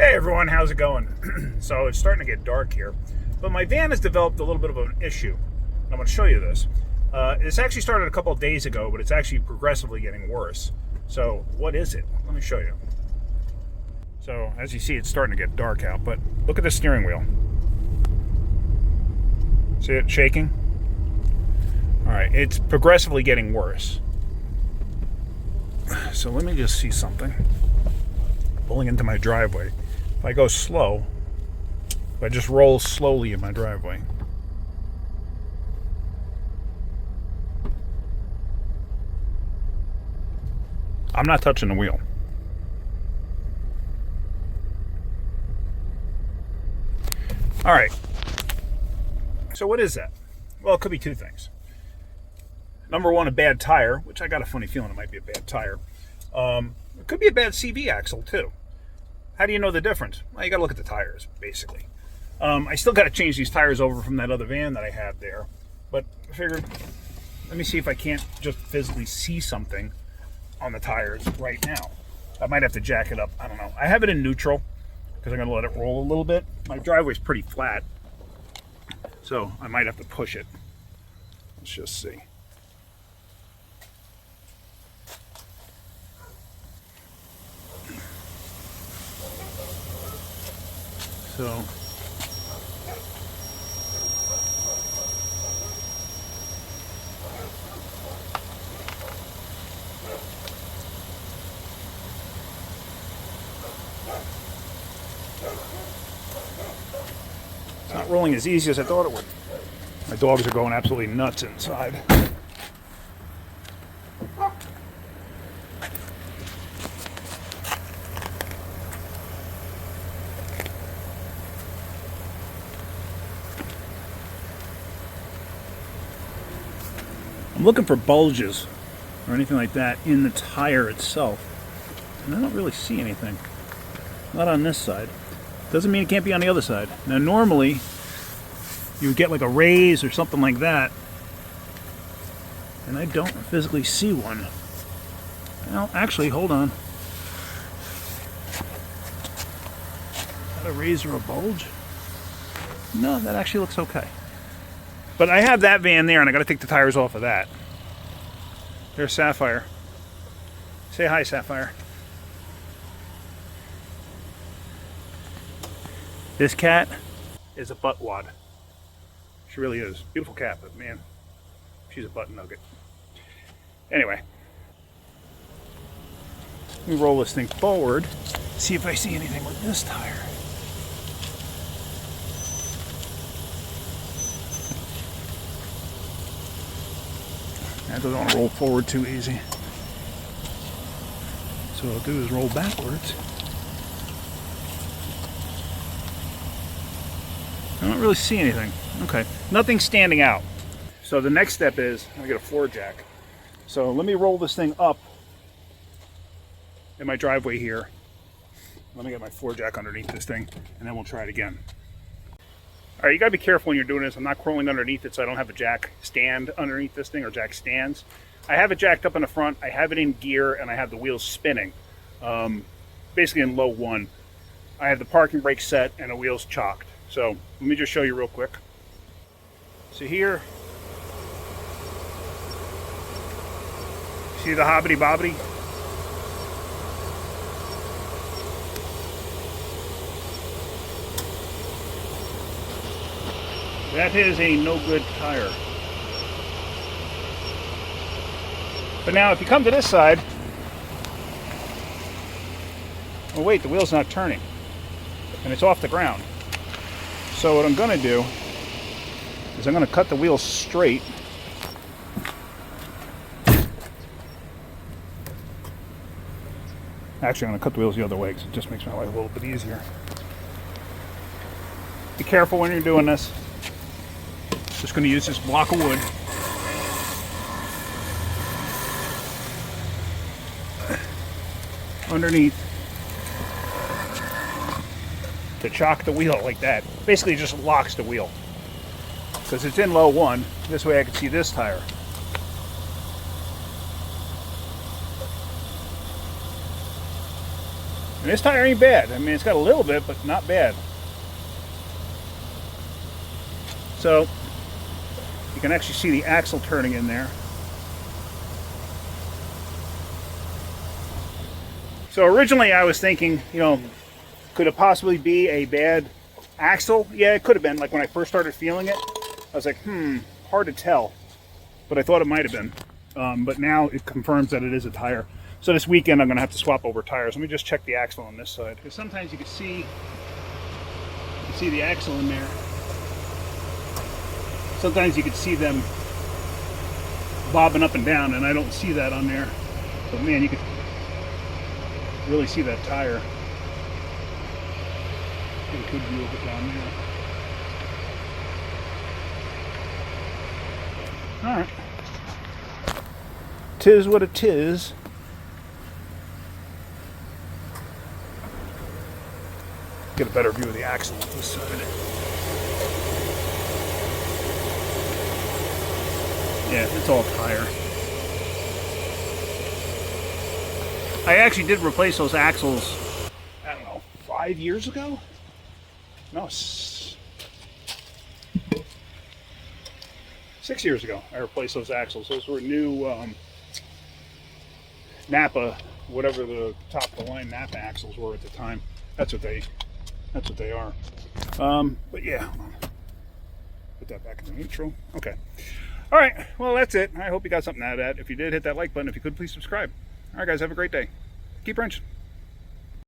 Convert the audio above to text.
Hey everyone, how's it going? So it's starting to get dark here, but my van has developed a little bit of an issue. I'm going to show you this. It's actually started a couple of days ago, but it's actually progressively getting worse. So what is it? Let me show you. So as you see, it's starting to get dark out, but look at the steering wheel. See it shaking? All right, it's progressively getting worse. So let me just see something. Pulling into my driveway. If I go slow, if I just roll slowly in my driveway, I'm not touching the wheel. All right. So what is that? Well, it could be two things. Number one, a bad tire, which I got a funny feeling it might be a bad tire. It could be a bad CV axle too. How do you know the difference? Well, you got to look at the tires, basically. I still got to change these tires over from that other van that I had there. But I figured, let me see if I can't just physically see something on the tires right now. I might have to jack it up. I don't know. I have it in neutral because I'm going to let it roll a little bit. My driveway's pretty flat, so I might have to push it. Let's just see. So it's not rolling as easy as I thought it would. My dogs are going absolutely nuts inside. I'm looking for bulges or anything like that in the tire itself, and I don't really see anything. Not on this side. Doesn't mean it can't be on the other side. Now normally you would get like a raise or something like that, and I don't physically see one. Well, actually, hold on. Is that a raise or a bulge? No, that actually looks okay. But I have that van there, and I got to take the tires off of that. There's Sapphire. Say hi, Sapphire. This cat is a buttwad. She really is. Beautiful cat, but man, she's a butt nugget. Anyway, let me roll this thing forward, see if I see anything with this tire. That doesn't want to roll forward too easy. So what I'll do is roll backwards. I don't really see anything. Okay, nothing's standing out. So the next step is, I'm gonna get a floor jack. So let me roll this thing up in my driveway here. Let me get my floor jack underneath this thing, and then we'll try it again. All right, you gotta be careful when you're doing this. I'm not crawling underneath it, so I don't have a jack stand underneath this thing, or jack stands. I have it jacked up in the front, I have it in gear, and I have the wheels spinning. Basically in low one. I have the parking brake set and the wheels chocked. So let me just show you real quick. So here, see the hobbity bobbity? That is a no good tire. But now if you come to this side, oh wait, the wheel's not turning and it's off the ground. So what I'm going to do is I'm going to cut the wheels straight. Actually, I'm going to cut the wheels the other way because it just makes my life a little bit easier. Be careful when you're doing this. Just going to use this block of wood. Underneath to chock the wheel like that. Basically, it just locks the wheel because it's in low one. This way I can see this tire. And this tire ain't bad. I mean, it's got a little bit, but not bad. So you can actually see the axle turning in there. So originally I was thinking, you know, could it possibly be a bad axle? Yeah, it could have been. Like when I first started feeling it, I was like, hard to tell. But I thought it might have been. But now it confirms that it is a tire. So this weekend I'm going to have to swap over tires. Let me just check the axle on this side. Because sometimes you can see the axle in there. Sometimes you can see them bobbing up and down, and I don't see that on there. But man, you could really see that tire. Get a good view of it down there. Alright. Tis what it is. Get a better view of the axle on this side. Yeah, it's all tire. I actually did replace those axles, I don't know, 5 years ago? No, 6 years ago I replaced those axles. Those were new Napa, whatever the top of the line Napa axles were at the time. That's what they are. But yeah, put that back in the neutral. Okay. All right, well, that's it. I hope you got something out of that. If you did, hit that like button. If you could, please subscribe. All right, guys, have a great day. Keep wrenching.